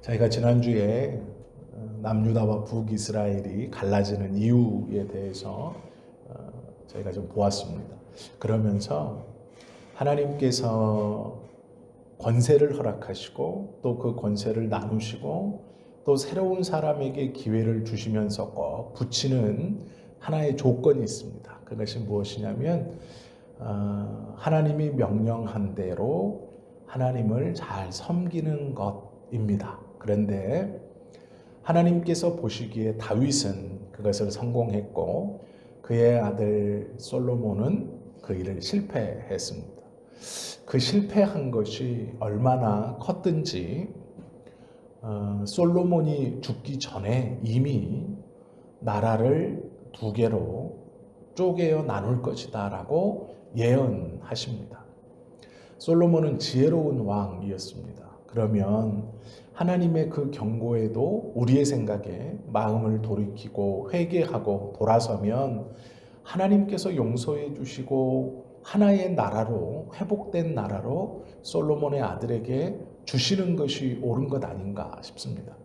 저희가 지난주에 남유다와 북이스라엘이 갈라지는 이유에 대해서 저희가 좀 보았습니다. 그러면서 하나님께서 권세를 허락하시고 또 그 권세를 나누시고 또 새로운 사람에게 기회를 주시면서 꼭 붙이는 하나의 조건이 있습니다. 그것이 무엇이냐면 하나님이 명령한 대로 하나님을 잘 섬기는 것입니다. 그런데 하나님께서 보시기에 다윗은 그것을 성공했고 그의 아들 솔로몬은 그 일을 실패했습니다. 그 실패한 것이 얼마나 컸든지 솔로몬이 죽기 전에 이미 나라를 두 개로 쪼개어 나눌 것이다 라고 예언하십니다. 솔로몬은 지혜로운 왕이었습니다. 그러면 하나님의 그 경고에도 우리의 생각에 마음을 돌이키고 회개하고 돌아서면 하나님께서 용서해 주시고 하나의 나라로 회복된 나라로 솔로몬의 아들에게 주시는 것이 옳은 것 아닌가 싶습니다.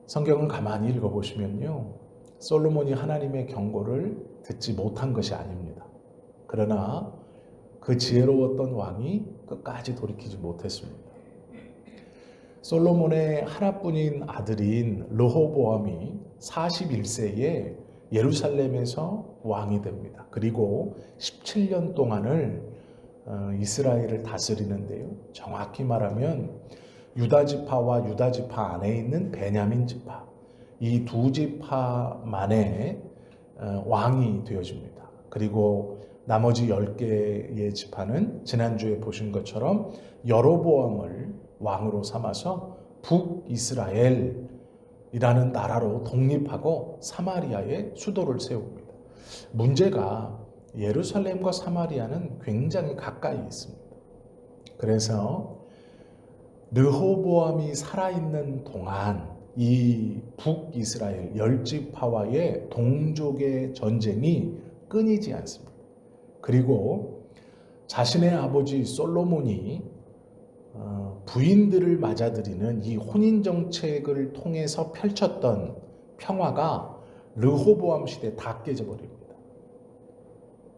성경을 가만히 읽어보시면요, 솔로몬이 하나님의 경고를 듣지 못한 것이 아닙니다. 그러나 그 지혜로웠던 왕이 끝까지 돌이키지 못했습니다. 솔로몬의 하나뿐인 아들인 르호보암이 41세에 예루살렘에서 왕이 됩니다. 그리고 17년 동안을 이스라엘을 다스리는데요. 정확히 말하면 유다 지파와 유다 지파 안에 있는 베냐민 지파, 이 두 지파만의 왕이 되어집니다. 그리고 나머지 10개의 지파는 지난주에 보신 것처럼 여로보암을 왕으로 삼아서 북이스라엘이라는 나라로 독립하고 사마리아에 수도를 세웁니다. 문제가 예루살렘과 사마리아는 굉장히 가까이 있습니다. 그래서 르호보암이 살아있는 동안 이 북이스라엘 10지파와의 동족의 전쟁이 끊이지 않습니다. 그리고 자신의 아버지 솔로몬이 부인들을 맞아들이는 이 혼인정책을 통해서 펼쳤던 평화가 르호보암 시대에 다 깨져버립니다.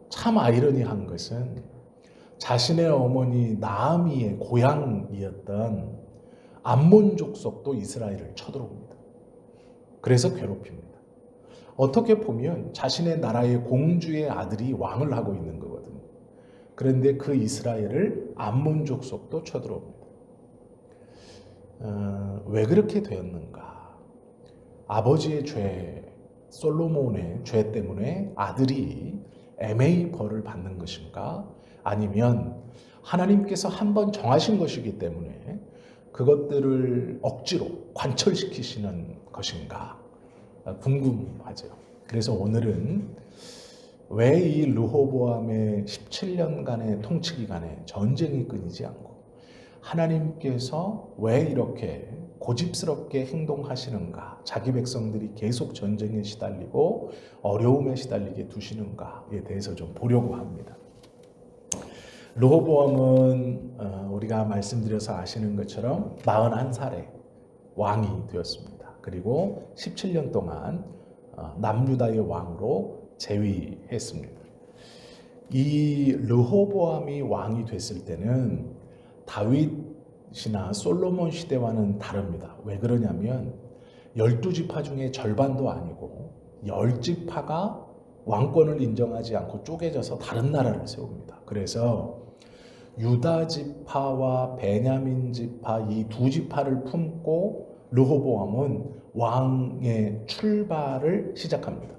참 아이러니한 것은 자신의 어머니 나아미의 고향이었던 암몬 족속도 이스라엘을 쳐들어옵니다. 그래서 괴롭힙니다. 어떻게 보면 자신의 나라의 공주의 아들이 왕을 하고 있는 거거든요. 그런데 그 이스라엘을 암몬 족속도 쳐들어옵니다. 왜 그렇게 되었는가? 아버지의 죄, 솔로몬의 죄 때문에 아들이 애매히 벌을 받는 것인가? 아니면 하나님께서 한번 정하신 것이기 때문에 그것들을 억지로 관철시키시는 것인가? 궁금하죠. 그래서 오늘은 왜 이 르호보암의 17년간의 통치 기간에 전쟁이 끊이지 않고 하나님께서 왜 이렇게 고집스럽게 행동하시는가, 자기 백성들이 계속 전쟁에 시달리고 어려움에 시달리게 두시는가에 대해서 좀 보려고 합니다. 르호보암은 우리가 말씀드려서 아시는 것처럼 41살에 왕이 되었습니다. 그리고 17년 동안 남유다의 왕으로 재위했습니다. 이 르호보암이 왕이 됐을 때는 다윗이나 솔로몬 시대와는 다릅니다. 왜 그러냐면 12지파 중에 절반도 아니고 10지파가 왕권을 인정하지 않고 쪼개져서 다른 나라를 세웁니다. 그래서 유다 지파와 베냐민 지파 이 두 지파를 품고 르호보암은 왕의 출발을 시작합니다.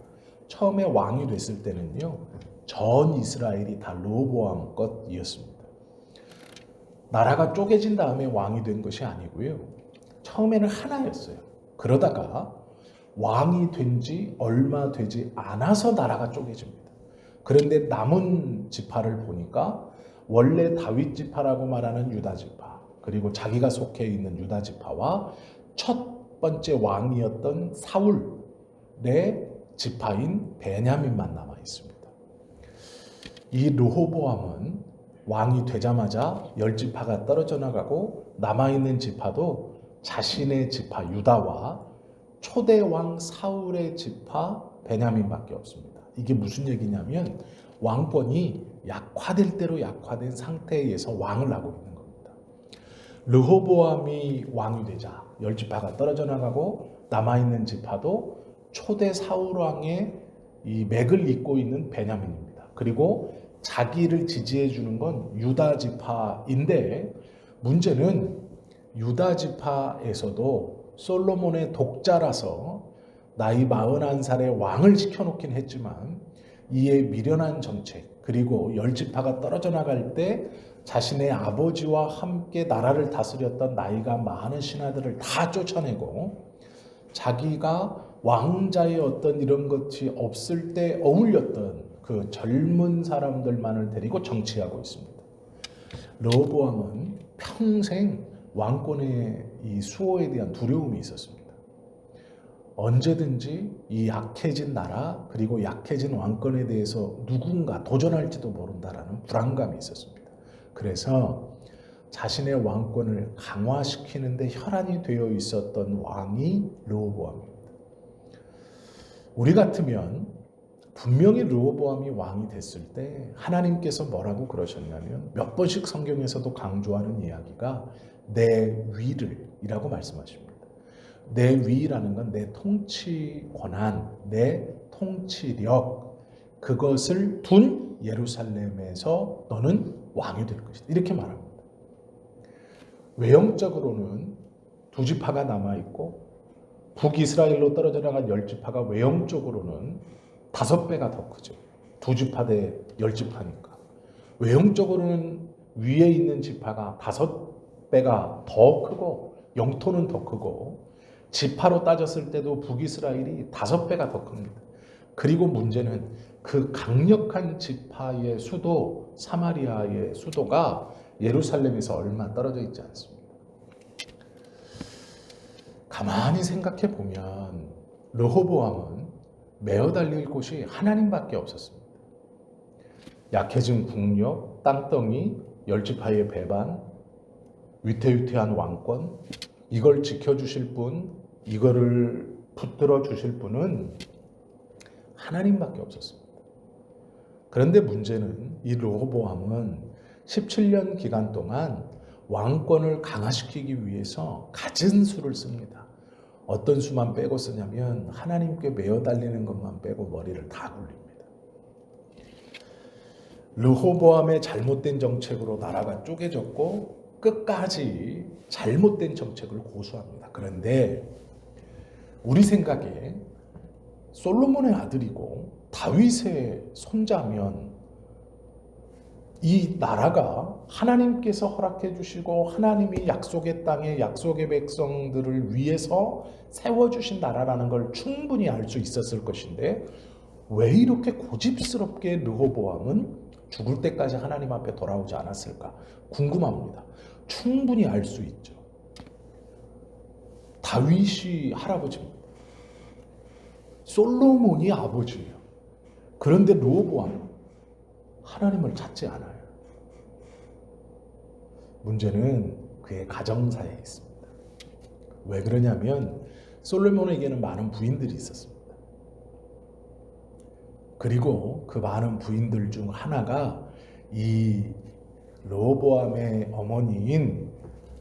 처음에 왕이 됐을 때는요, 전 이스라엘이 다 르호보암 것이었습니다. 나라가 쪼개진 다음에 왕이 된 것이 아니고요, 처음에는 하나였어요. 그러다가 왕이 된 지 얼마 되지 않아서 나라가 쪼개집니다. 그런데 남은 지파를 보니까 원래 다윗 지파라고 말하는 유다 지파, 그리고 자기가 속해 있는 유다 지파와 첫 번째 왕이었던 사울의 지파인 베냐민만 남아 있습니다. 이 르호보암은 왕이 되자마자 10지파가 떨어져 나가고 남아있는 지파도 자신의 지파 유다와 초대왕 사울의 지파 베냐민밖에 없습니다. 이게 무슨 얘기냐면 왕권이 약화될 대로 약화된 상태에서 왕을 하고 있는 겁니다. 르호보암이 왕이 되자 10지파가 떨어져 나가고 남아있는 지파도 초대 사울왕의 이 맥을 잇고 있는 베냐민입니다. 그리고 자기를 지지해 주는 건 유다 지파인데 문제는 유다 지파에서도 솔로몬의 독자라서 나이 41살에 왕을 시켜놓긴 했지만 이에 미련한 정책 그리고 10지파가 떨어져 나갈 때 자신의 아버지와 함께 나라를 다스렸던 나이가 많은 신하들을 다 쫓아내고 자기가 왕자의 어떤 이런 것이 없을 때 어울렸던 그 젊은 사람들만을 데리고 정치하고 있습니다. 르호보암은 평생 왕권의 이 수호에 대한 두려움이 있었습니다. 언제든지 이 약해진 나라 그리고 약해진 왕권에 대해서 누군가 도전할지도 모른다라는 불안감이 있었습니다. 그래서 자신의 왕권을 강화시키는 데 혈안이 되어 있었던 왕이 르호보암입니다. 우리 같으면 분명히 르호보암이 왕이 됐을 때 하나님께서 뭐라고 그러셨냐면 몇 번씩 성경에서도 강조하는 이야기가 내 위를 이라고 말씀하십니다. 내 위라는 건 내 통치 권한, 내 통치력 그것을 둔 예루살렘에서 너는 왕이 될 것이다. 이렇게 말합니다. 외형적으로는 두 지파가 남아있고 북이스라엘로 떨어져 나간 10지파가 외형적으로는 5배가 더 크죠. 두 지파 대 10지파니까. 외형적으로는 위에 있는 지파가 5배가 더 크고 영토는 더 크고 지파로 따졌을 때도 북이스라엘이 5배가 더 큽니다. 그리고 문제는 그 강력한 지파의 수도 사마리아의 수도가 예루살렘에서 얼마 떨어져 있지 않습니다. 가만히 생각해 보면 르호보암은 매어 달릴 곳이 하나님밖에 없었습니다. 약해진 국력, 땅덩이, 10지파의 배반, 위태위태한 왕권 이걸 지켜주실 분, 이거를 붙들어 주실 분은 하나님밖에 없었습니다. 그런데 문제는 이 르호보암은 17년 기간 동안 왕권을 강화시키기 위해서 갖은 수를 씁니다. 어떤 수만 빼고 쓰냐면 하나님께 매어 달리는 것만 빼고 머리를 다 굴립니다. 르호보암의 잘못된 정책으로 나라가 쪼개졌고 끝까지 잘못된 정책을 고수합니다. 그런데 우리 생각에 솔로몬의 아들이고 다윗의 손자면 이 나라가 하나님께서 허락해 주시고 하나님이 약속의 땅에 약속의 백성들을 위해서 세워주신 나라라는 걸 충분히 알 수 있었을 것인데 왜 이렇게 고집스럽게 르호보암은 죽을 때까지 하나님 앞에 돌아오지 않았을까 궁금합니다. 충분히 알 수 있죠. 다윗이 할아버지입니다. 솔로몬이 아버지예요. 그런데 르호보암은 하나님을 찾지 않아요. 문제는 그의 가정사에 있습니다. 왜 그러냐면 솔로몬에게는 많은 부인들이 있었습니다. 그리고 그 많은 부인들 중 하나가 이 르호보암의 어머니인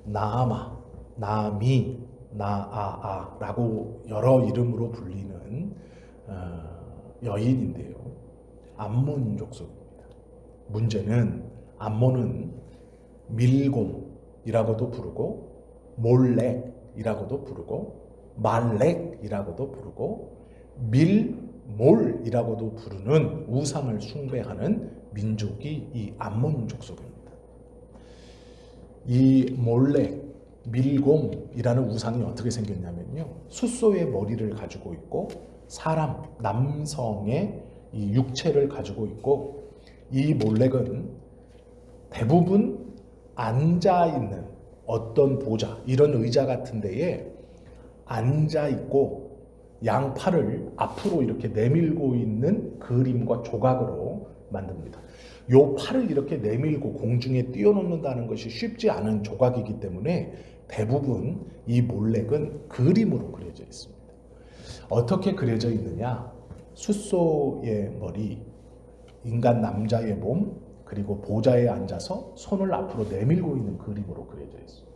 나아마, 나미, 나아아라고 여러 이름으로 불리는 여인인데요. 암몬 족속입니다. 문제는 암몬은 밀곰이라고도 부르고 몰렉이라고도 부르고 말렉이라고도 부르고 밀몰이라고도 부르는 우상을 숭배하는 민족이 이 암몬 족속입니다. 이 몰렉, 밀곰이라는 우상이 어떻게 생겼냐면요. 숫소의 머리를 가지고 있고 사람, 남성의 이 육체를 가지고 있고 이 몰렉은 대부분 앉아있는 어떤 보좌, 이런 의자 같은 데에 앉아있고 양팔을 앞으로 이렇게 내밀고 있는 그림과 조각으로 만듭니다. 요 팔을 이렇게 내밀고 공중에 띄워놓는다는 것이 쉽지 않은 조각이기 때문에 대부분 이 몰렉은 그림으로 그려져 있습니다. 어떻게 그려져 있느냐? 숫소의 머리, 인간 남자의 몸, 그리고 보좌에 앉아서 손을 앞으로 내밀고 있는 그림으로 그려져 있어요.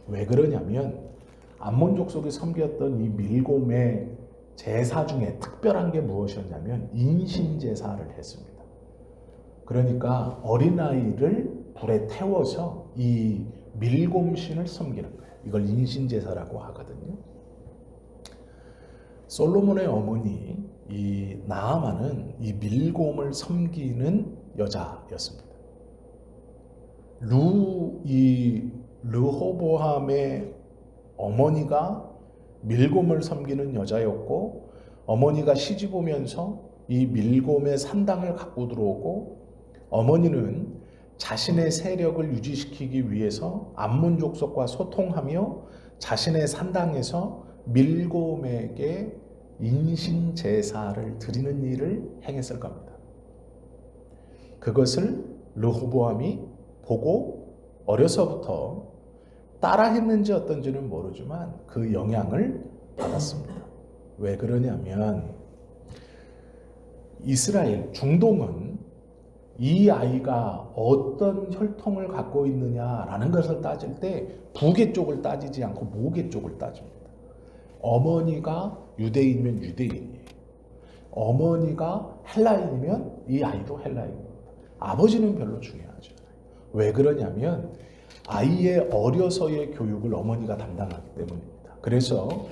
왜 그러냐면 암몬 족속이 섬겼던 이 밀곰의 제사 중에 특별한 게 무엇이었냐면 인신제사를 했습니다. 그러니까 어린아이를 불에 태워서 이 밀곰신을 섬기는 거예요. 이걸 인신제사라고 하거든요. 솔로몬의 어머니 이 나아만은 이 밀곰을 섬기는 여자였습니다. 르호보암의 어머니가 밀곰을 섬기는 여자였고, 어머니가 시집 오면서 이 밀곰의 산당을 갖고 들어오고, 어머니는 자신의 세력을 유지시키기 위해서 암몬 족속과 소통하며 자신의 산당에서 밀곰에게 인신 제사를 드리는 일을 행했을 겁니다. 그것을 르호보암이 보고 어려서부터 따라 했는지 어떤지는 모르지만 그 영향을 받았습니다. 왜 그러냐면 이스라엘, 중동은 이 아이가 어떤 혈통을 갖고 있느냐라는 것을 따질 때 부계 쪽을 따지지 않고 모계 쪽을 따집니다. 어머니가 유대인이면 유대인이에요. 어머니가 헬라인이면 이 아이도 헬라인입니다. 아버지는 별로 중요하지 않아요. 왜 그러냐면 아이의 어려서의 교육을 어머니가 담당하기 때문입니다. 그래서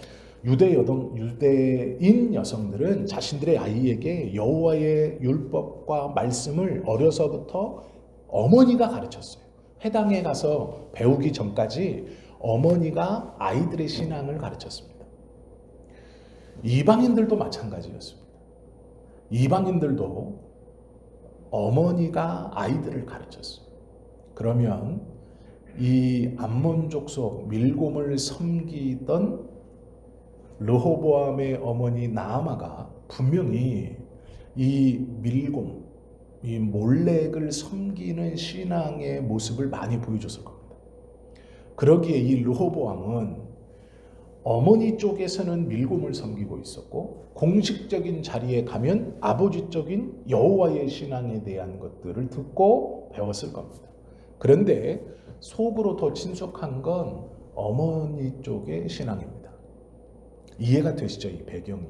유대인 여성들은 자신들의 아이에게 여호와의 율법과 말씀을 어려서부터 어머니가 가르쳤어요. 회당에 가서 배우기 전까지 어머니가 아이들의 신앙을 가르쳤습니다. 이방인들도 마찬가지였습니다. 이방인들도 어머니가 아이들을 가르쳤어요. 그러면 이 암몬 족속 밀곰을 섬기던 르호보암의 어머니 나아마가 분명히 이 밀곰, 이 몰렉을 섬기는 신앙의 모습을 많이 보여줬을 겁니다. 그러기에 이 르호보암은 어머니 쪽에서는 밀곰을 섬기고 있었고 공식적인 자리에 가면 아버지적인 여호와의 신앙에 대한 것들을 듣고 배웠을 겁니다. 그런데 속으로 더 친숙한 건 어머니 쪽의 신앙입니다. 이해가 되시죠? 이 배경이.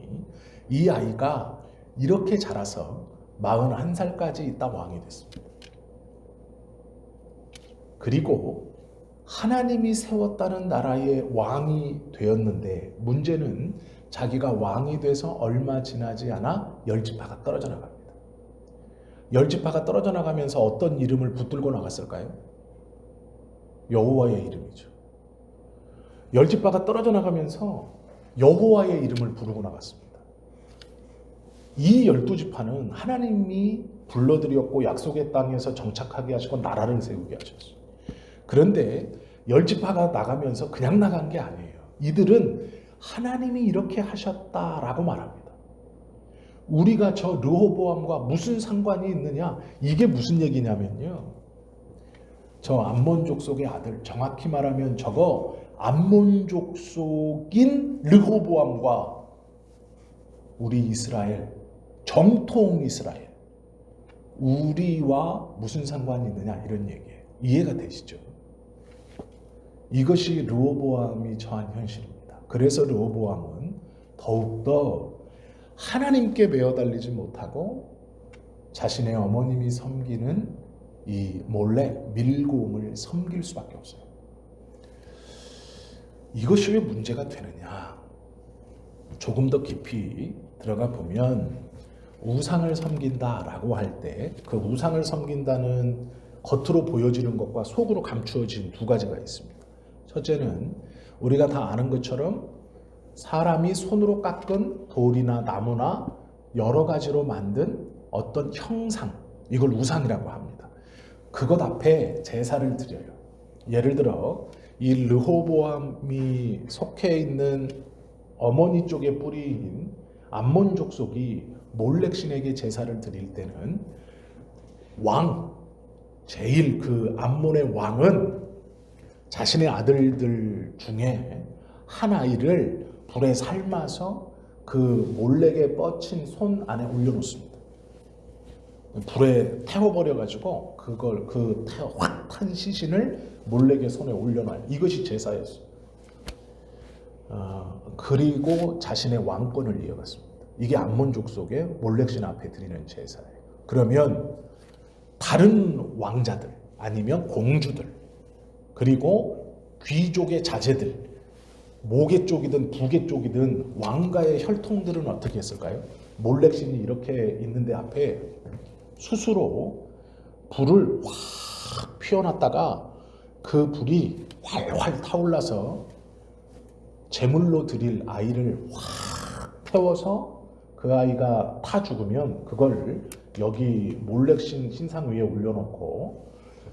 이 아이가 이렇게 자라서 41살까지 있다 왕이 됐습니다. 그리고 하나님이 세웠다는 나라의 왕이 되었는데 문제는 자기가 왕이 돼서 얼마 지나지 않아 열지파가 떨어져 나갑니다. 열지파가 떨어져 나가면서 어떤 이름을 붙들고 나갔을까요? 여호와의 이름이죠. 열지파가 떨어져 나가면서 여호와의 이름을 부르고 나갔습니다. 이 12지파는 하나님이 불러들였고 약속의 땅에서 정착하게 하시고 나라를 세우게 하셨어요. 그런데 10지파가 나가면서 그냥 나간 게 아니에요. 이들은 하나님이 이렇게 하셨다라고 말합니다. 우리가 저 르호보암과 무슨 상관이 있느냐? 이게 무슨 얘기냐면요. 저 암몬 족속의 아들, 정확히 말하면 저거 암몬 족속인 르호보암과 우리 이스라엘, 정통 이스라엘, 우리와 무슨 상관이 있느냐 이런 얘기예요. 이해가 되시죠? 이것이 르호보암이 처한 현실입니다. 그래서 르호보암은 더욱더 하나님께 매어 달리지 못하고 자신의 어머님이 섬기는 이 몰렉, 밀곰을 섬길 수밖에 없어요. 이것이 왜 문제가 되느냐? 조금 더 깊이 들어가 보면 우상을 섬긴다라고 할 때 그 우상을 섬긴다는 겉으로 보여지는 것과 속으로 감추어진 두 가지가 있습니다. 첫째는 우리가 다 아는 것처럼 사람이 손으로 깎은 돌이나 나무나 여러 가지로 만든 어떤 형상, 이걸 우상이라고 합니다. 그것 앞에 제사를 드려요. 예를 들어 이 르호보암이 속해 있는 어머니 쪽의 뿌리인 암몬 족속이 몰렉신에게 제사를 드릴 때는 왕, 제일 그 암몬의 왕은 자신의 아들들 중에 한 아이를 불에 삶아서 그 몰렉에 뻗친 손 안에 올려놓습니다. 불에 태워버려가지고 그걸 확 탄 시신을 몰렉의 손에 올려놔요. 이것이 제사였어요. 그리고 자신의 왕권을 이어갔습니다. 이게 암몬 족속의 몰렉신 앞에 드리는 제사예요. 그러면 다른 왕자들 아니면 공주들 그리고 귀족의 자제들 모계 쪽이든 부계 쪽이든 왕가의 혈통들은 어떻게 했을까요? 몰렉신이 이렇게 있는데 앞에 스스로 불을 확 피워놨다가 그 불이 활활 타올라서 제물로 드릴 아이를 확 태워서 그 아이가 타 죽으면 그걸 여기 몰렉신 신상 위에 올려놓고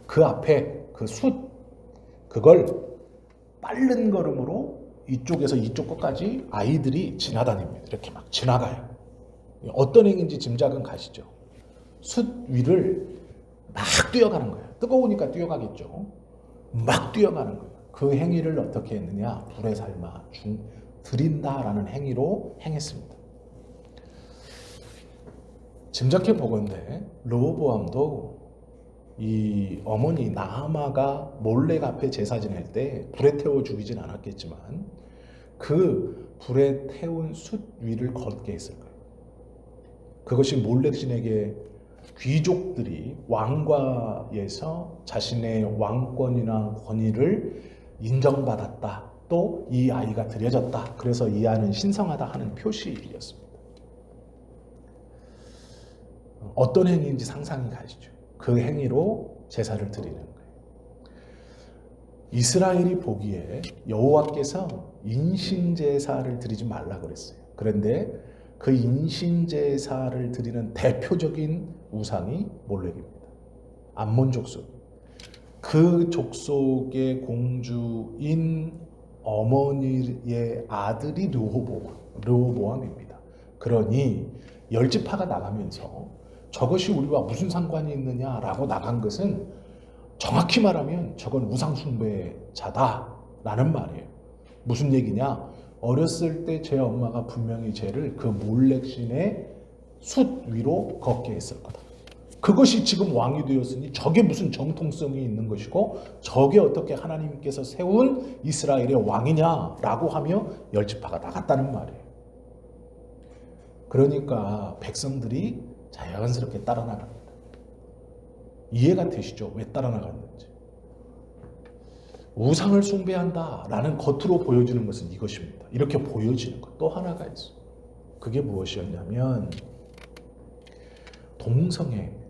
그 앞에 그 숯 그걸 빠른 걸음으로 이쪽에서 이쪽 끝까지 아이들이 지나다닙니다. 이렇게 막 지나가요. 어떤 행인지 짐작은 가시죠? 숯 위를 막 뛰어가는 거예요. 뜨거우니까 뛰어가겠죠. 막 뛰어가는 거예요. 그 행위를 어떻게 했느냐? 불에 삶아 드린다라는 행위로 행했습니다. 짐작해 보건대 르호보암도 이 어머니 나아마가 몰렉 앞에 제사 지낼 때 불에 태워 죽이진 않았겠지만 그 불에 태운 숯 위를 걷게 했을 거예요. 그것이 몰렉신에게 귀족들이 왕과에서 자신의 왕권이나 권위를 인정받았다. 또 이 아이가 드려졌다. 그래서 이 아이는 신성하다 하는 표시이었습니다. 어떤 행위인지 상상이 가시죠. 그 행위로 제사를 드리는 거예요. 이스라엘이 보기에 여호와께서 인신제사를 드리지 말라 그랬어요. 그런데 그 인신제사를 드리는 대표적인 우상이 몰렉입니다. 암몬 족속. 그 족속의 공주인 어머니의 아들이 르호보암입니다. 그러니 열지파가 나가면서 저것이 우리와 무슨 상관이 있느냐라고 나간 것은 정확히 말하면 저건 우상숭배자다라는 말이에요. 무슨 얘기냐? 어렸을 때 제 엄마가 분명히 쟤를 그 몰렉신의 숯 위로 걷게 했을 거다. 그것이 지금 왕이 되었으니 저게 무슨 정통성이 있는 것이고 저게 어떻게 하나님께서 세운 이스라엘의 왕이냐라고 하며 열지파가 나갔다는 말이에요. 그러니까 백성들이 자연스럽게 따라 나갑니다. 이해가 되시죠? 왜 따라 나갔는지. 우상을 숭배한다라는 겉으로 보여지는 것은 이것입니다. 이렇게 보여지는 것. 또 하나가 있어요. 그게 무엇이었냐면 동성애입니다.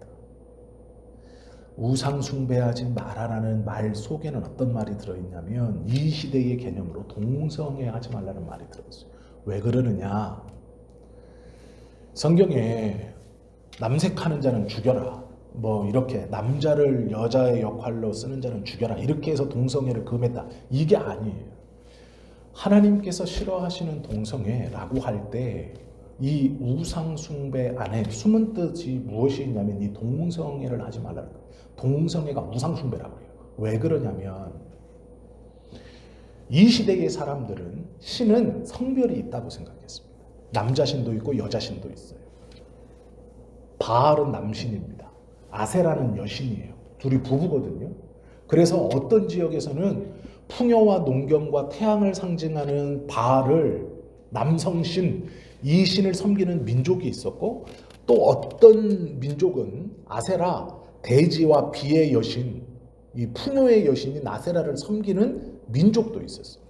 우상 숭배하지 마라라는 말 속에는 어떤 말이 들어있냐면 이 시대의 개념으로 동성애하지 말라는 말이 들어있어요. 왜 그러느냐? 성경에 남색하는 자는 죽여라. 뭐 이렇게 남자를 여자의 역할로 쓰는 자는 죽여라. 이렇게 해서 동성애를 금했다. 이게 아니에요. 하나님께서 싫어하시는 동성애라고 할 때 이 우상 숭배 안에 숨은 뜻이 무엇이 있냐면 이 동성애를 하지 말라는 거예요. 동성애가 우상 숭배라고 해요. 왜 그러냐면 이 시대의 사람들은 신은 성별이 있다고 생각했습니다. 남자 신도 있고 여자 신도 있어요. 바알은 남신입니다. 아세라는 여신이에요. 둘이 부부거든요. 그래서 어떤 지역에서는 풍요와 농경과 태양을 상징하는 바알을 남성신, 이 신을 섬기는 민족이 있었고 또 어떤 민족은 아세라, 대지와 비의 여신, 이 풍요의 여신인 아세라를 섬기는 민족도 있었어요.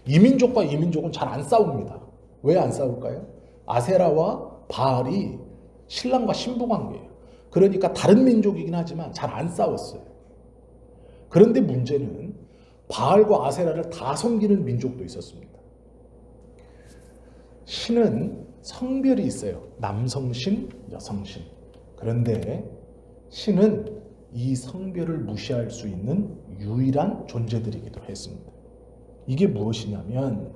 이 민족과 이 민족은 잘 안 싸웁니다. 왜 안 싸울까요? 아세라와 바알이 신랑과 신부 관계예요. 그러니까 다른 민족이긴 하지만 잘 안 싸웠어요. 그런데 문제는 바알과 아세라를 다 섬기는 민족도 있었습니다. 신은 성별이 있어요. 남성신, 여성신. 그런데 신은 이 성별을 무시할 수 있는 유일한 존재들이기도 했습니다. 이게 무엇이냐면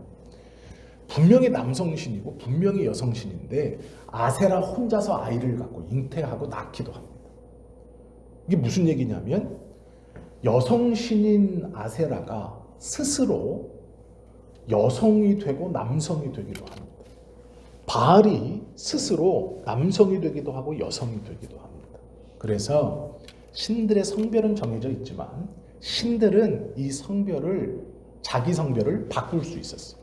분명히 남성신이고 분명히 여성신인데 아세라 혼자서 아이를 갖고 잉태하고 낳기도 합니다. 이게 무슨 얘기냐면 여성신인 아세라가 스스로 여성이 되고 남성이 되기도 합니다. 바알이 스스로 남성이 되기도 하고 여성이 되기도 합니다. 그래서 신들의 성별은 정해져 있지만 신들은 이 성별을 자기 성별을 바꿀 수 있었어요.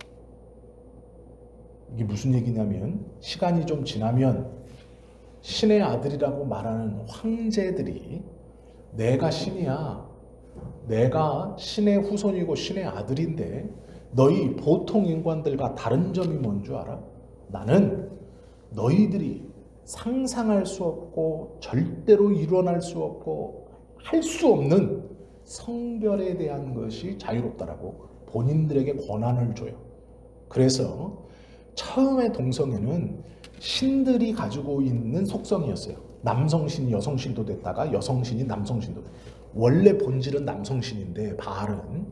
이게 무슨 얘기냐면 시간이 좀 지나면 신의 아들이라고 말하는 황제들이 내가 신이야, 내가 신의 후손이고 신의 아들인데 너희 보통 인간들과 다른 점이 뭔 줄 알아? 나는 너희들이 상상할 수 없고 절대로 일어날 수 없고 할 수 없는 성별에 대한 것이 자유롭다라고 본인들에게 권한을 줘요. 그래서 처음에 동성애는 신들이 가지고 있는 속성이었어요. 남성신이 여성신도 됐다가 여성신이 남성신도 됐다. 원래 본질은 남성신인데 바알은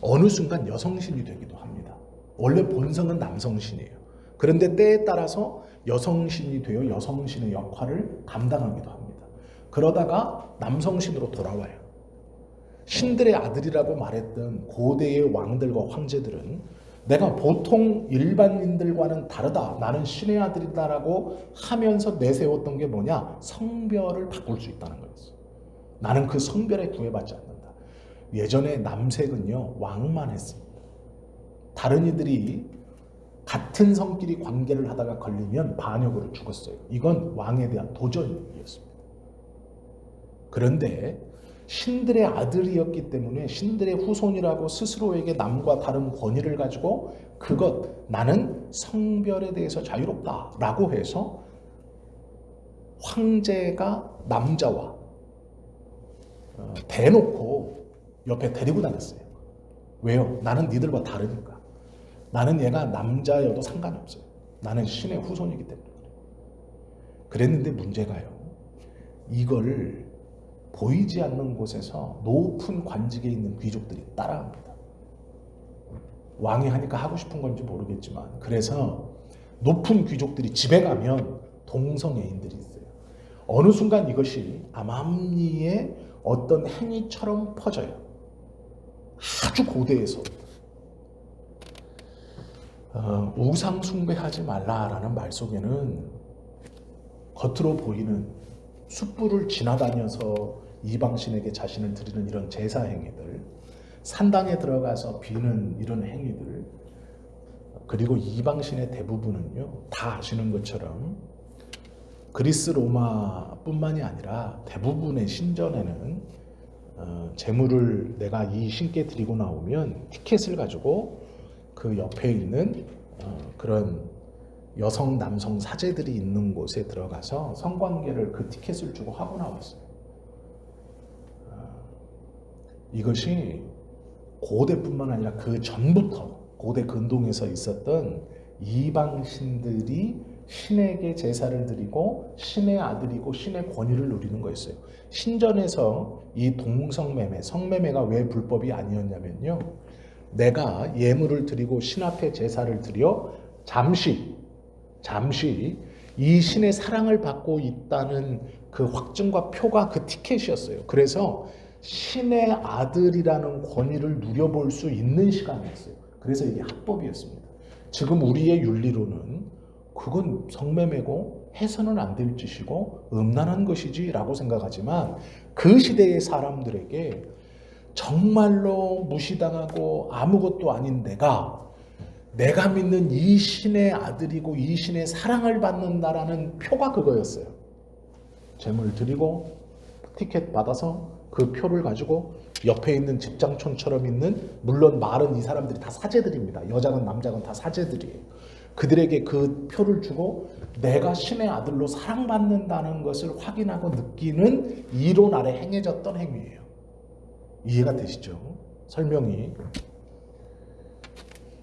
어느 순간 여성신이 되기도 합니다. 원래 본성은 남성신이에요. 그런데 때에 따라서 여성신이 되어 여성신의 역할을 감당하기도 합니다. 그러다가 남성신으로 돌아와요. 신들의 아들이라고 말했던 고대의 왕들과 황제들은 내가 보통 일반인들과는 다르다, 나는 신의 아들이다라고 하면서 내세웠던 게 뭐냐? 성별을 바꿀 수 있다는 거였어요. 나는 그 성별에 구애받지 않는다. 예전에 남색은요 왕만 했습니다. 다른 이들이 같은 성끼리 관계를 하다가 걸리면 반역으로 죽었어요. 이건 왕에 대한 도전이었습니다. 그런데 신들의 아들이었기 때문에 신들의 후손이라고 스스로에게 남과 다른 권위를 가지고 그것 나는 성별에 대해서 자유롭다라고 해서 황제가 남자와 대놓고 옆에 데리고 다녔어요. 왜요? 나는 니들과 다르니까. 나는 얘가 남자여도 상관이 없어요. 나는 신의 후손이기 때문에. 그랬는데 문제가요. 이걸 보이지 않는 곳에서 높은 관직에 있는 귀족들이 따라합니다. 왕이 하니까 하고 싶은 건지 모르겠지만 그래서 높은 귀족들이 집에 가면 동성애인들이 있어요. 어느 순간 이것이 암암리의 어떤 행위처럼 퍼져요. 아주 고대에서 우상 숭배하지 말라라는 말 속에는 겉으로 보이는 숯불을 지나다녀서 이방신에게 자신을 드리는 이런 제사 행위들, 산당에 들어가서 비는 이런 행위들, 그리고 이방신의 대부분은요 다 아시는 것처럼 그리스 로마뿐만이 아니라 대부분의 신전에는 제물을 내가 이 신께 드리고 나오면 티켓을 가지고 그 옆에 있는 그런 여성 남성 사제들이 있는 곳에 들어가서 성관계를 그 티켓을 주고 하고 나왔어요. 이것이 고대뿐만 아니라 그 전부터 고대 근동에서 있었던 이방신들이 신에게 제사를 드리고 신의 아들이고 신의 권위를 누리는 거였어요. 신전에서 이 동성매매, 성매매가 왜 불법이 아니었냐면요. 내가 예물을 드리고 신 앞에 제사를 드려 잠시 이 신의 사랑을 받고 있다는 그 확증과 표가 그 티켓이었어요. 그래서 신의 아들이라는 권위를 누려볼 수 있는 시간이었어요. 그래서 이게 합법이었습니다. 지금 우리의 윤리로는 그건 성매매고 해서는 안 될 짓이고 음란한 것이지 라고 생각하지만 그 시대의 사람들에게 정말로 무시당하고 아무것도 아닌 내가 믿는 이 신의 아들이고 이 신의 사랑을 받는다라는 표가 그거였어요. 제물 드리고 티켓 받아서 그 표를 가지고 옆에 있는 집장촌처럼 있는, 물론 말은 이 사람들이 다 사제들입니다. 여자건 남자건 다 사제들이에요. 그들에게 그 표를 주고 내가 신의 아들로 사랑받는다는 것을 확인하고 느끼는 이론 아래 행해졌던 행위예요. 이해가 되시죠? 설명이.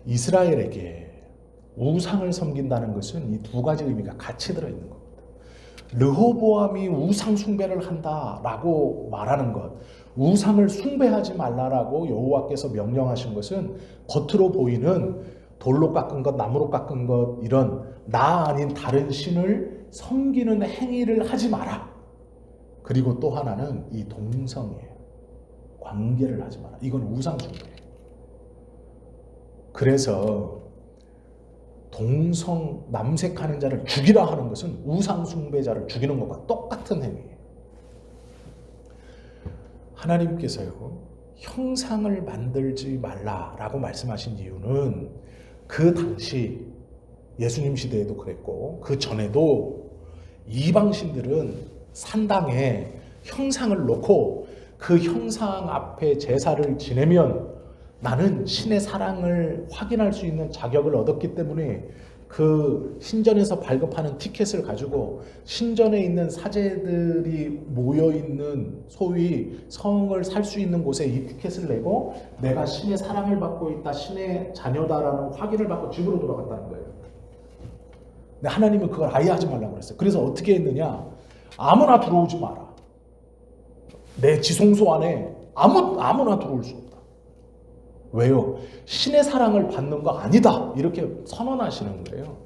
이스라엘에게 우상을 섬긴다는 것은 이 두 가지 의미가 같이 들어있는 겁니다. 르호보암이 우상 숭배를 한다라고 말하는 것, 우상을 숭배하지 말라라고 여호와께서 명령하신 것은 겉으로 보이는 돌로 깎은 것, 나무로 깎은 것, 이런 나 아닌 다른 신을 섬기는 행위를 하지 마라. 그리고 또 하나는 이 동성이에요. 관계를 하지 마라. 이건 우상숭배예요. 그래서 동성 남색하는 자를 죽이라 하는 것은 우상숭배자를 죽이는 것과 똑같은 행위예요. 하나님께서요, 형상을 만들지 말라라고 말씀하신 이유는 그 당시 예수님 시대에도 그랬고 그 전에도 이방신들은 산당에 형상을 놓고 그 형상 앞에 제사를 지내면 나는 신의 사랑을 확인할 수 있는 자격을 얻었기 때문에 그 신전에서 발급하는 티켓을 가지고 신전에 있는 사제들이 모여있는 소위 성을 살 수 있는 곳에 이 티켓을 내고 내가 신의 사랑을 받고 있다, 신의 자녀다라는 확인을 받고 집으로 돌아갔다는 거예요. 근데 하나님은 그걸 아예 하지 말라고 그랬어요. 그래서 어떻게 했느냐, 아무나 들어오지 마라. 내 지성소 안에 아무나 들어올 수 없다. 왜요? 신의 사랑을 받는 거 아니다, 이렇게 선언하시는 거예요.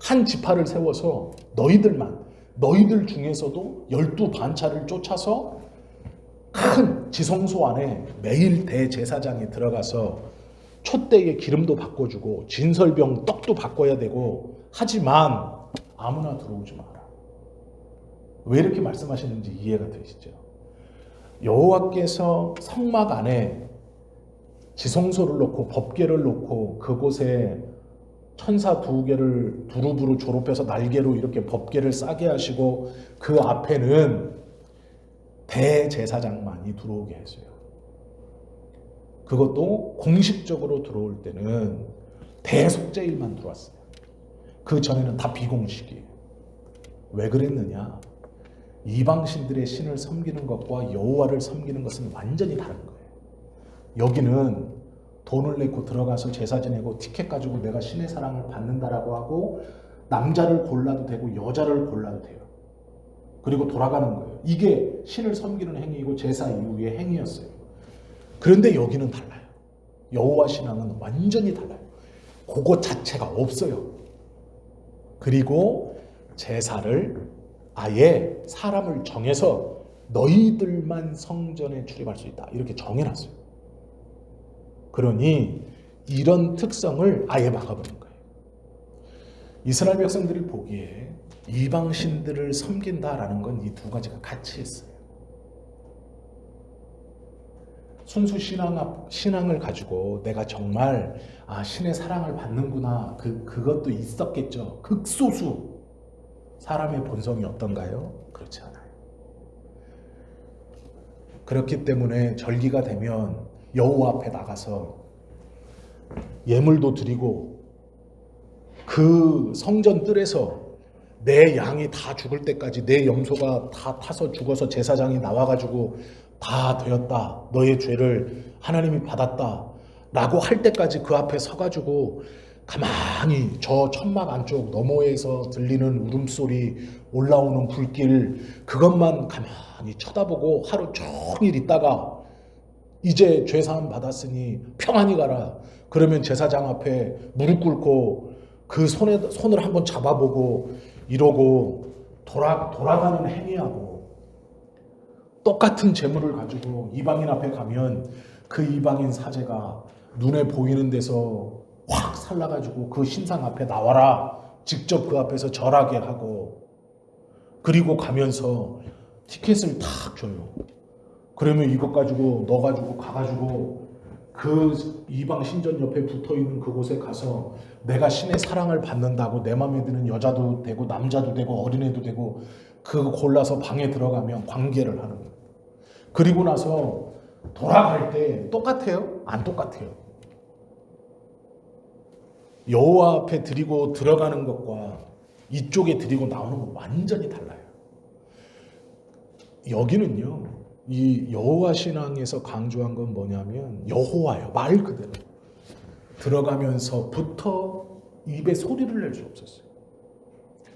한 지파를 세워서 너희들 중에서도 12반차를 쫓아서 큰 지성소 안에 매일 대제사장이 들어가서 촛대에 기름도 바꿔주고 진설병 떡도 바꿔야 되고 하지만 아무나 들어오지 마라. 왜 이렇게 말씀하시는지 이해가 되시죠? 여호와께서 성막 안에 지성소를 놓고 법궤를 놓고 그곳에 천사 2개를 두루두루 졸업해서 날개로 이렇게 법궤를 싸게 하시고 그 앞에는 대제사장만이 들어오게 했어요. 그것도 공식적으로 들어올 때는 대속제일만 들어왔어요. 그 전에는 다 비공식이에요. 왜 그랬느냐? 이방신들의 신을 섬기는 것과 여호와를 섬기는 것은 완전히 다른 거예요. 여기는 돈을 내고 들어가서 제사 지내고 티켓 가지고 내가 신의 사랑을 받는다라고 하고 남자를 골라도 되고 여자를 골라도 돼요. 그리고 돌아가는 거예요. 이게 신을 섬기는 행위이고 제사 이후의 행위였어요. 그런데 여기는 달라요. 여호와 신앙은 완전히 달라요. 그거 자체가 없어요. 그리고 제사를 아예 사람을 정해서 너희들만 성전에 출입할 수 있다, 이렇게 정해놨어요. 그러니 이런 특성을 아예 막아버린 거예요. 이스라엘 백성들이 보기에 이방신들을 섬긴다라는 건 이 두 가지가 같이 있어요. 순수 신앙을 가지고 내가 정말 신의 사랑을 받는구나, 그것도 있었겠죠. 극소수 사람의 본성이 어떤가요? 그렇지 않아요. 그렇기 때문에 절기가 되면 여호와 앞에 나가서 예물도 드리고 그 성전 뜰에서 내 양이 다 죽을 때까지, 내 염소가 다 타서 죽어서 제사장이 나와가지고 다 되었다, 너의 죄를 하나님이 받았다 라고 할 때까지 그 앞에 서가지고 가만히 저 천막 안쪽 너머에서 들리는 울음소리, 올라오는 불길, 그것만 가만히 쳐다보고 하루 종일 있다가 이제 죄사함 받았으니 평안히 가라, 그러면 제사장 앞에 무릎 꿇고 그 손을 한번 잡아보고 이러고 돌아가는 행위하고 똑같은 재물을 가지고 이방인 앞에 가면 그 이방인 사제가 눈에 보이는 데서 확 살라가지고 그 신상 앞에 나와라, 직접 그 앞에서 절하게 하고, 그리고 가면서 티켓을 탁 줘요. 그러면 이것 가지고 넣어가지고 가가지고 그 이방 신전 옆에 붙어있는 그곳에 가서 내가 신의 사랑을 받는다고 내 마음에 드는 여자도 되고 남자도 되고 어린애도 되고 그거 골라서 방에 들어가면 관계를 하는 거예요. 그리고 나서 돌아갈 때 똑같아요? 안 똑같아요. 여호와 앞에 드리고 들어가는 것과 이쪽에 드리고 나오는 건 완전히 달라요. 여기는요, 이 여호와 신앙에서 강조한 건 뭐냐면 여호와예요. 말 그대로 들어가면서부터 입에 소리를 낼 수 없었어요.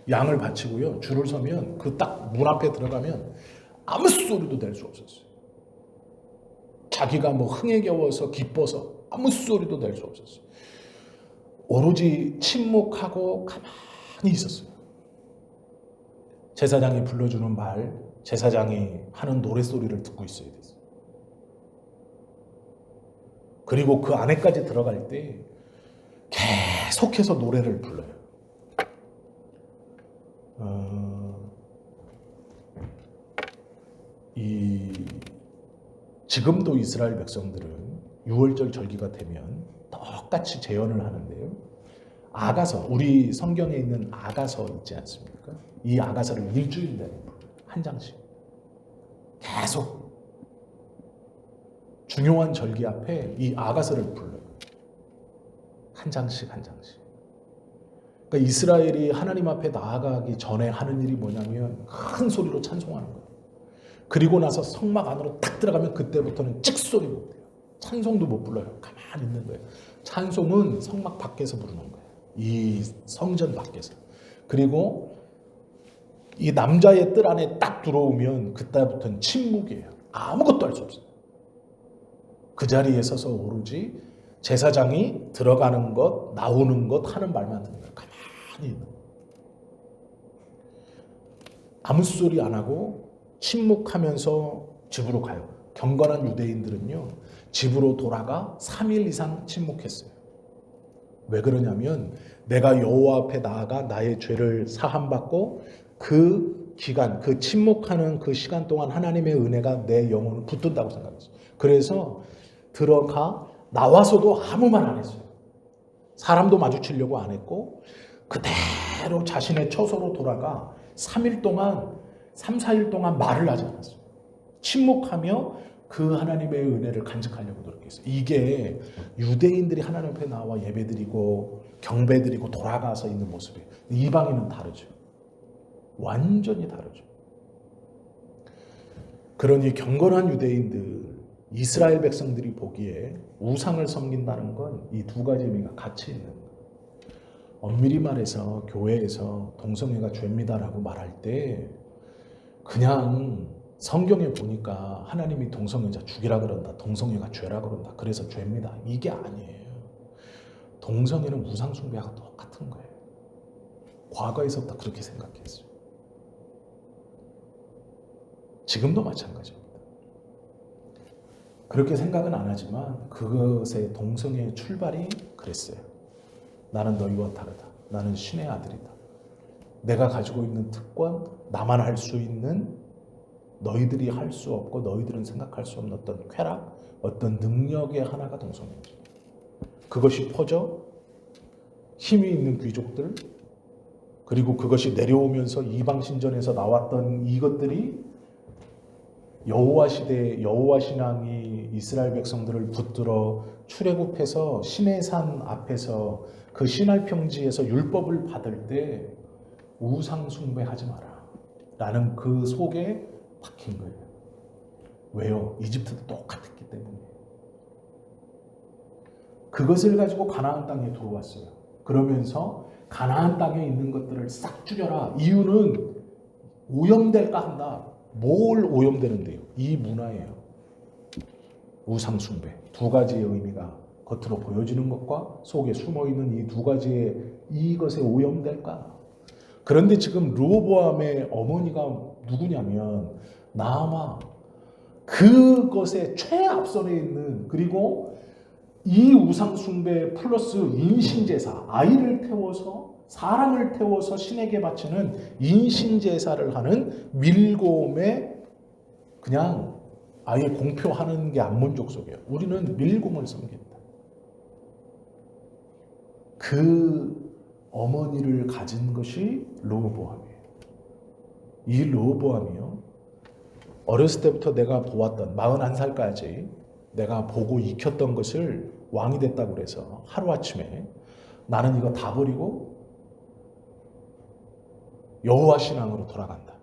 양을 바치고요, 줄을 서면 그 딱 문 앞에 들어가면 아무 소리도 낼 수 없었어요. 자기가 뭐 흥에 겨워서 기뻐서 아무 소리도 낼 수 없었어요. 오로지 침묵하고 가만히 있었어요. 제사장이 불러주는 말, 제사장이 하는 노랫소리를 듣고 있어야 됐어요. 그리고 그 안에까지 들어갈 때 계속해서 노래를 불러요. 지금도 이스라엘 백성들은 6월절 절기가 되면 똑같이 제언을 하는데요. 아가서, 우리 성경에 있는 아가서 있지 않습니까? 이 아가서를 일주일 내내 한 장씩 계속 중요한 절기 앞에 이 아가서를 불러요. 한 장씩 한 장씩. 그러니까 이스라엘이 하나님 앞에 나아가기 전에 하는 일이 뭐냐면 큰 소리로 찬송하는 거예요. 그리고 나서 성막 안으로 딱 들어가면 그때부터는 찍소리 못 해요. 찬송도 못 불러요. 가만히 있는 거예요. 찬송은 성막 밖에서 부르는 거예요. 이 성전 밖에서. 그리고 이 남자의 뜰 안에 딱 들어오면 그때부터는 침묵이에요. 아무것도 할 수 없어요. 그 자리에 서서 오로지 제사장이 들어가는 것, 나오는 것 하는 말만 듣는 거예요. 가만히 있는 거예요. 아무 소리 안 하고 침묵하면서 집으로 가요. 경건한 유대인들은요, 집으로 돌아가 3일 이상 침묵했어요. 왜 그러냐면 내가 여호와 앞에 나아가 나의 죄를 사함받고 그 기간, 그 침묵하는 그 시간 동안 하나님의 은혜가 내 영혼을 붙든다고 생각했어요. 그래서 들어가 나와서도 아무 말 안 했어요. 사람도 마주치려고 안 했고 그대로 자신의 처소로 돌아가 3일 동안 3, 4일 동안 말을 하지 않았어요. 침묵하며 그 하나님의 은혜를 간직하려고 노력했어요. 이게 유대인들이 하나님 앞에 나와 예배드리고 경배드리고 돌아가서 있는 모습이에요. 이방인은 다르죠. 완전히 다르죠. 그러니 경건한 유대인들, 이스라엘 백성들이 보기에 우상을 섬긴다는 건 이 두 가지 의미가 같이 있는 거예요. 엄밀히 말해서 교회에서 동성애가 죄입니다라고 말할 때 그냥 성경에 보니까 하나님이 동성애자 죽이라 그런다, 동성애가 죄라 그런다, 그래서 죄입니다, 이게 아니에요. 동성애는 우상 숭배하고 똑같은 거예요. 과거에서부터 그렇게 생각했어요. 지금도 마찬가지입니다. 그렇게 생각은 안 하지만 그것의 동성애의 출발이 그랬어요. 나는 너희와 다르다. 나는 신의 아들이다. 내가 가지고 있는 특권, 나만 할 수 있는, 너희들이 할 수 없고 너희들은 생각할 수 없는 어떤 쾌락, 어떤 능력의 하나가 동성애죠. 그것이 퍼져 힘이 있는 귀족들, 그리고 그것이 내려오면서 이방 신전에서 나왔던 이것들이 여호와 시대, 여호와 신앙이 이스라엘 백성들을 붙들어 출애굽해서 시내 산 앞에서 그 시날 평지에서 율법을 받을 때 우상 숭배하지 마라 라는 그 속에 박힌 거예요. 왜요? 이집트도 똑같았기 때문에. 그것을 가지고 가나안 땅에 들어왔어요. 그러면서 가나안 땅에 있는 것들을 싹 죽여라. 이유는 오염될까 한다. 뭘 오염되는데요? 이 문화예요. 우상 숭배. 두 가지의 의미가 겉으로 보여지는 것과 속에 숨어있는 이 두 가지의 이것에 오염될까? 그런데 지금 르호보암의 어머니가 누구냐면 나아마, 그것에 최앞선에 있는, 그리고 이 우상 숭배 플러스 인신제사, 아이를 태워서 사람을 태워서 신에게 바치는 인신제사를 하는 밀곰에 그냥 아예 공표하는 게 암몬족 속이에요. 우리는 밀곰을 섬긴다. 그 어머니를 가진 것이 르호보암이에요. 이 르호보암이요, 어렸을 때부터 내가 보았던 41살까지 내가 보고 익혔던 것을 왕이 됐다고 그래서 하루아침에 나는 이거 다 버리고 여호와 신앙으로 돌아간다.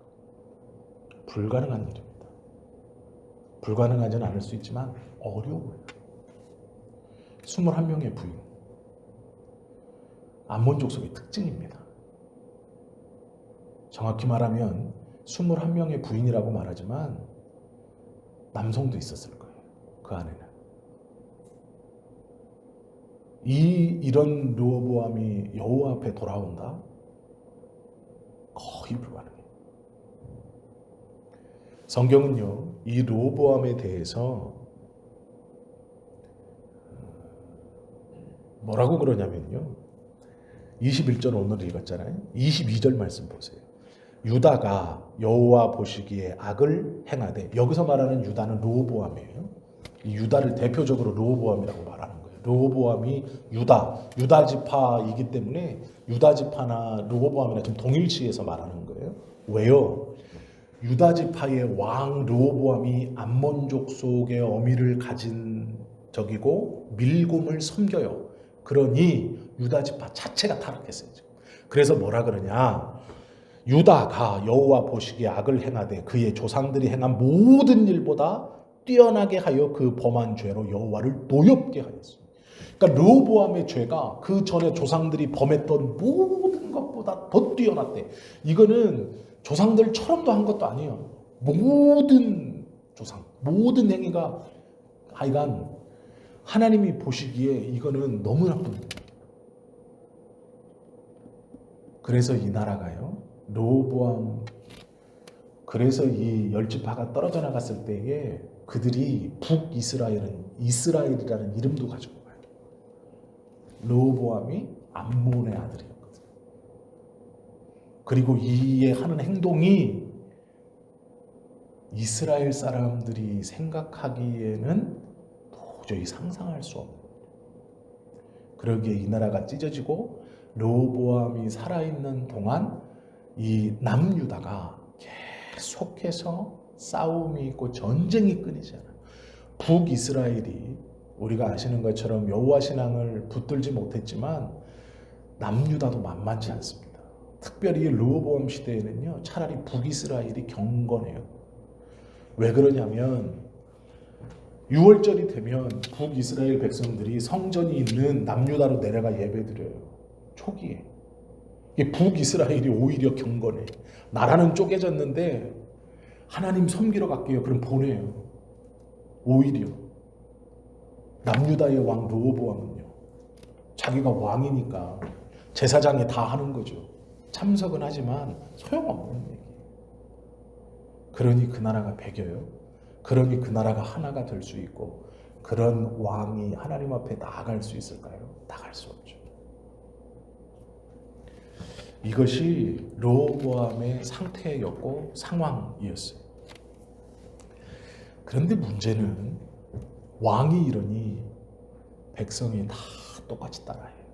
불가능한 일입니다. 불가능하지는 않을 수 있지만 어려워요. 21명의 부인. 암몬족 속의 특징입니다. 정확히 말하면 21명의 부인이라고 말하지만 남성도 있었을 거예요. 그 안에는. 이런 르호보암이 여호와 앞에 돌아온다? 거의 불가능해요. 성경은요, 이 르호보암에 대해서 뭐라고 그러냐면요. 21절 오늘 읽었잖아요. 22절 말씀 보세요. 유다가 여호와 보시기에 악을 행하되, 여기서 말하는 유다는 르호보암이에요. 이 유다를 대표적으로 르호보암이라고 말하는 거예요. 르호보암이 유다 지파이기 때문에 유다 지파나 르호보암이나 좀 동일치해서 말하는 거예요. 왜요? 유다 지파의 왕 르호보암이 암몬족 속의 어미를 가진 적이고 밀곰을 섬겨요. 그러니 유다 지파 자체가 타락했어요. 그래서 뭐라 그러냐? 유다가 여호와 보시기에 악을 행하되 그의 조상들이 행한 모든 일보다 뛰어나게 하여 그 범한 죄로 여호와를 노엽게 하였습니다. 그러니까 르호보암의 죄가 그 전에 조상들이 범했던 모든 것보다 더 뛰어났대. 이거는 조상들처럼도 한 것도 아니에요. 모든 조상, 모든 행위가 하여간 하나님이 보시기에 이거는 너무 나쁜 거예요. 그래서 이 나라가요, 르호보암, 그래서 이 열 지파가 떨어져 나갔을 때에 그들이 북이스라엘은 이스라엘이라는 이름도 가지고 가요. 르호보암이 암몬의 아들이었거든. 그리고 이에 하는 행동이 이스라엘 사람들이 생각하기에는 도저히 상상할 수 없는, 그러기에 이 나라가 찢어지고 르호보암이 살아있는 동안 이 남유다가 계속해서 싸움이 있고 전쟁이 끊이지 않아요. 북이스라엘이 우리가 아시는 것처럼 여호와 신앙을 붙들지 못했지만 남유다도 만만치 않습니다. 특별히 르호보암 시대에는요, 차라리 북이스라엘이 경건해요. 왜 그러냐면 6월절이 되면 북이스라엘 백성들이 성전이 있는 남유다로 내려가 예배드려요. 초기에. 북이스라엘이 오히려 경건해. 나라는 쪼개졌는데 하나님 섬기러 갈게요. 그럼 보내요. 오히려. 남유다의 왕 르호보암은요, 자기가 왕이니까 제사장이 다 하는 거죠. 참석은 하지만 소용없는 얘기. 그러니 그 나라가 배겨요. 그러니 그 나라가 하나가 될 수 있고, 그런 왕이 하나님 앞에 나아갈 수 있을까요? 나갈 수 없죠. 이것이 르호보암의 상태였고 상황이었어요. 그런데 문제는 왕이 이러니 백성이 다 똑같이 따라해요.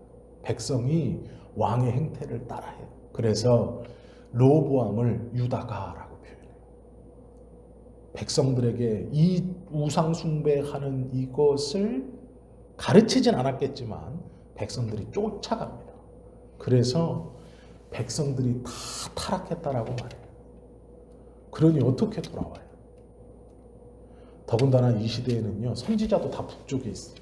백성이 왕의 행태를 따라해요. 그래서 르호보암을 유다가라고 표현해요. 백성들에게 이 우상 숭배하는 이것을 가르치진 않았겠지만 백성들이 쫓아갑니다. 그래서 백성들이 다 타락했다라고 말해요. 그러니 어떻게 돌아와요? 더군다나 이 시대에는요, 선지자도 다 북쪽에 있어요.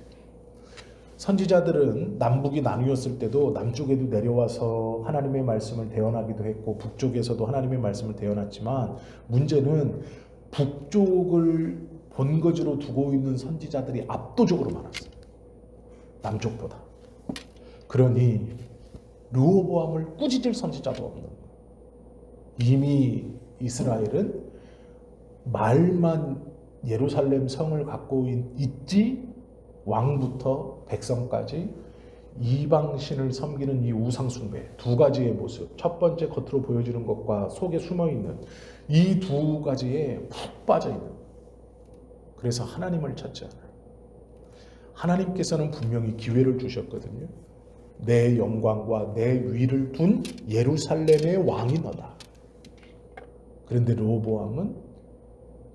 선지자들은 남북이 나뉘었을 때도 남쪽에도 내려와서 하나님의 말씀을 대언하기도 했고 북쪽에서도 하나님의 말씀을 대언했지만, 문제는 북쪽을 본거지로 두고 있는 선지자들이 압도적으로 많았어요. 남쪽보다. 그러니 르호보암을 꾸짖을 선지자도 없는 거예요. 이미 이스라엘은 말만 예루살렘 성을 갖고 있지, 왕부터 백성까지 이방신을 섬기는 이 우상숭배 두 가지의 모습, 첫 번째 겉으로 보여지는 것과 속에 숨어있는 이 두 가지에 푹 빠져있는, 그래서 하나님을 찾지 않아요. 하나님께서는 분명히 기회를 주셨거든요. 내 영광과 내 위를 둔 예루살렘의 왕이 너다. 그런데 르호보암은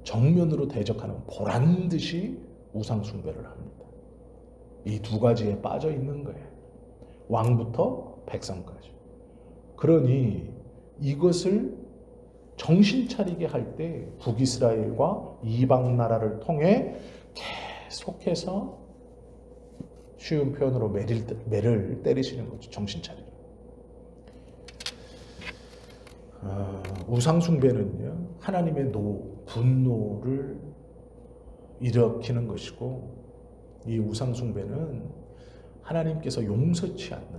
정면으로 대적하는, 보란듯이 우상 숭배를 합니다. 이 두 가지에 빠져 있는 거예요. 왕부터 백성까지. 그러니 이것을 정신 차리게 할 때 북이스라엘과 이방 나라를 통해 계속해서, 쉬운 표현으로 매를 때리시는 거죠. 정신 차리라. 우상 숭배는요, 하나님의 분노를 일으키는 것이고, 이 우상 숭배는 하나님께서 용서치 않는 것.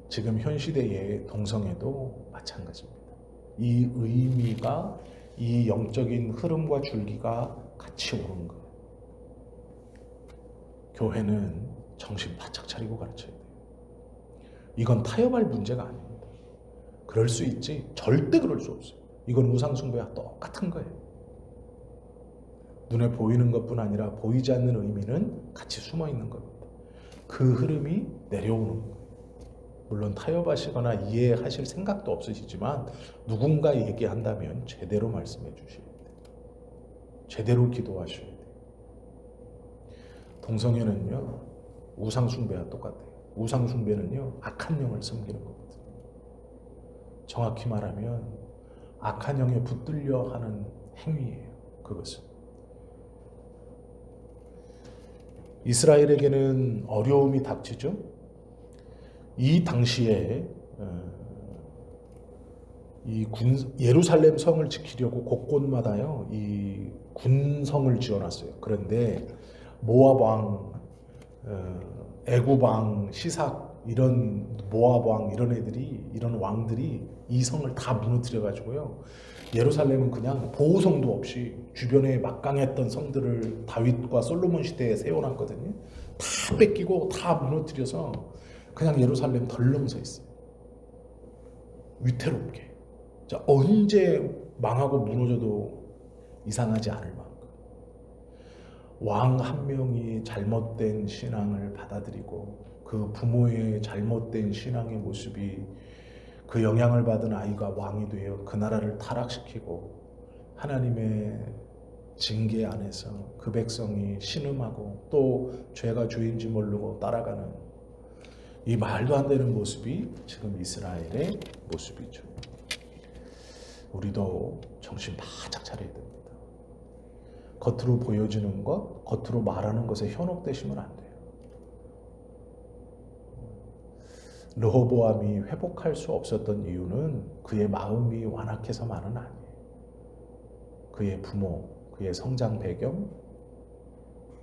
지금 현 시대의 동성애도 마찬가지입니다. 이 의미가, 이 영적인 흐름과 줄기가 같이 오는 거예요. 교회는 정신 바짝 차리고 가르쳐야 돼요. 이건 타협할 문제가 아닙니다. 그럴 수 있지 절대 그럴 수 없어요. 이건 우상숭배와 똑같은 거예요. 눈에 보이는 것뿐 아니라 보이지 않는 의미는 같이 숨어 있는 겁니다. 그 흐름이 내려오는 거예요. 물론 타협하시거나 이해하실 생각도 없으시지만 누군가 얘기한다면 제대로 말씀해 주셔야 돼요. 제대로 기도하셔야 돼요. 동성애는요 우상숭배와 똑같아요. 우상숭배는요 악한 영을 섬기는 겁니다. 정확히 말하면 악한 영에 붙들려 하는 행위예요. 그것은 이스라엘에게는 어려움이 닥치죠. 이 당시에 예루살렘 성을 지키려고 곳곳마다요 이 군성을 지어놨어요. 그런데 모압 왕, 애굽 왕, 시삭 이런 모압 왕 이런 왕들이 이 성을 다 무너뜨려 가지고요. 예루살렘은 그냥 보호성도 없이 주변에 막강했던 성들을 다윗과 솔로몬 시대에 세워놨거든요. 다 뺏기고 다 무너뜨려서 그냥 예루살렘 덜렁 서 있어요. 위태롭게. 자, 언제 망하고 무너져도 이상하지 않을 만큼. 왕 한 명이 잘못된 신앙을 받아들이고 그 부모의 잘못된 신앙의 모습이 그 영향을 받은 아이가 왕이 되어 그 나라를 타락시키고 하나님의 징계 안에서 그 백성이 신음하고 또 죄가 죄인지 모르고 따라가는 이 말도 안 되는 모습이 지금 이스라엘의 모습이죠. 우리도 정신 바짝 차려야 됩니다. 겉으로 보여지는 것, 겉으로 말하는 것에 현혹되시면 안 돼요. 르호보암이 회복할 수 없었던 이유는 그의 마음이 완악해서만은 아니에요. 그의 부모, 그의 성장 배경,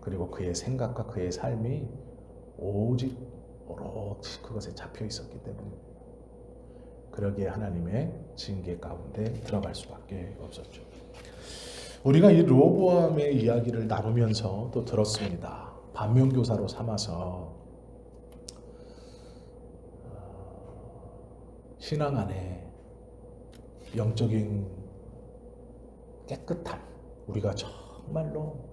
그리고 그의 생각과 그의 삶이 오직 오롯이 그것에 잡혀 있었기 때문입니다. 그러기에 하나님의 징계 가운데 들어갈 수밖에 없었죠. 우리가 이 르호보암의 이야기를 나누면서 또 들었습니다. 반면교사로 삼아서 신앙 안에 영적인 깨끗함, 우리가 정말로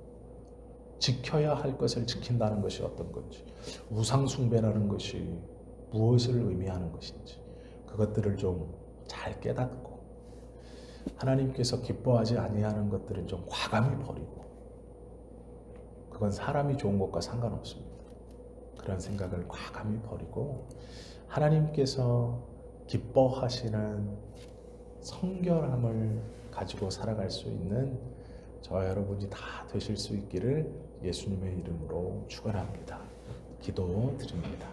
지켜야 할 것을 지킨다는 것이 어떤 건지, 우상숭배라는 것이 무엇을 의미하는 것인지 그것들을 좀 잘 깨닫고 하나님께서 기뻐하지 아니하는 것들은 좀 과감히 버리고, 그건 사람이 좋은 것과 상관없습니다. 그런 생각을 과감히 버리고 하나님께서 기뻐하시는 성결함을 가지고 살아갈 수 있는 저와 여러분이 다 되실 수 있기를 예수님의 이름으로 축원합니다. 기도드립니다.